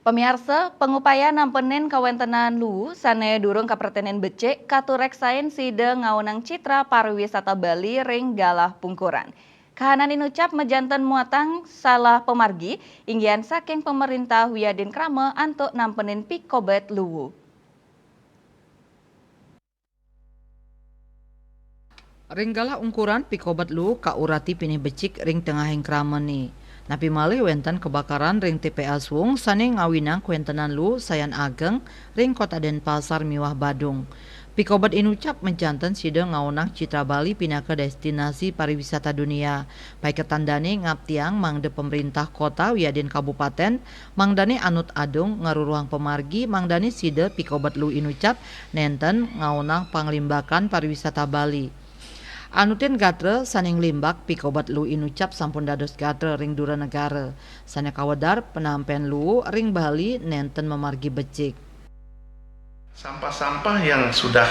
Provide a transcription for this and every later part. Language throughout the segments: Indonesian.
Pemirsa, pengupaya nampenin kawentenan lu sane durung kapertenen becek katurek sain side ngaunang citra pariwisata Bali ring galah pungkuran. Kahanan inucap mejanten muatang salah pemargi inggian saking pemerintah Wiyadin Krame antuk nampenin pikobet luwu. Ring galah ungkuran pikobat lu kaurati pinih becik ring tengahing krameni. Napi malih wenten kebakaran ring TPA Swung sane ngawinang kuentenan lu sayan ageng ring kota Denpasar miwah Badung. Pikobat inucap menjanten sida ngaunang citra Bali pindah ke destinasi pariwisata dunia. Pai ketandane ngaptiang mangde pemerintah kota Wiyadin Kabupaten, mangdane anut adung ngaruruang pemargi, mangdane sida pikobat lu inucap nenten ngaunang panglimbakan pariwisata Bali. Anutin gatre saning limbak pikobat lu inucap sampun dados gatre ring dura negara. Sane kawedar penampen lu ring Bali nenten memargi becik. Sampah-sampah yang sudah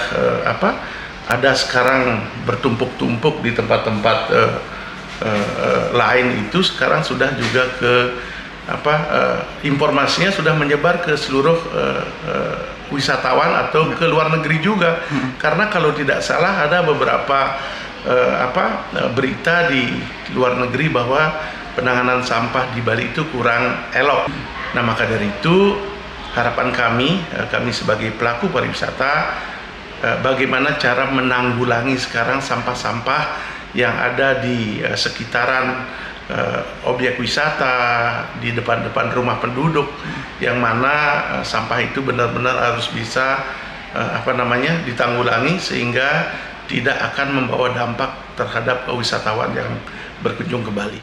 ada sekarang bertumpuk-tumpuk di tempat-tempat lain itu sekarang sudah juga ke informasinya sudah menyebar ke seluruh wisatawan atau ke luar negeri juga. Karena kalau tidak salah ada beberapa berita di luar negeri bahwa penanganan sampah di Bali itu kurang elok. Nah, maka dari itu harapan kami sebagai pelaku pariwisata, bagaimana cara menanggulangi sekarang sampah-sampah yang ada di sekitaran objek wisata, di depan-depan rumah penduduk, yang mana sampah itu benar-benar harus bisa ditanggulangi sehingga tidak akan membawa dampak terhadap wisatawan yang berkunjung ke Bali.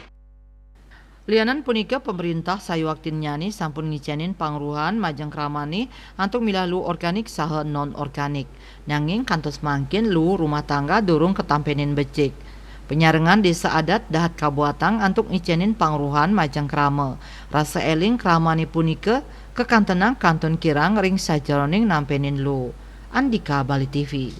Lianan punika pemerintah sayuaktin nyani sampun ngicenin pangruhan majang kramani antuk milah lu organik saha non organik. Nanging kantos mangkin lu rumah tangga durung ketampenin becik. Penyarengan desa adat dahat kabuatang antuk ngicenin pangruhan majang krama. Rasa eling kramani punika kekantenang kanton kirang ring sajaroning nampenin lu. Andika Bali TV.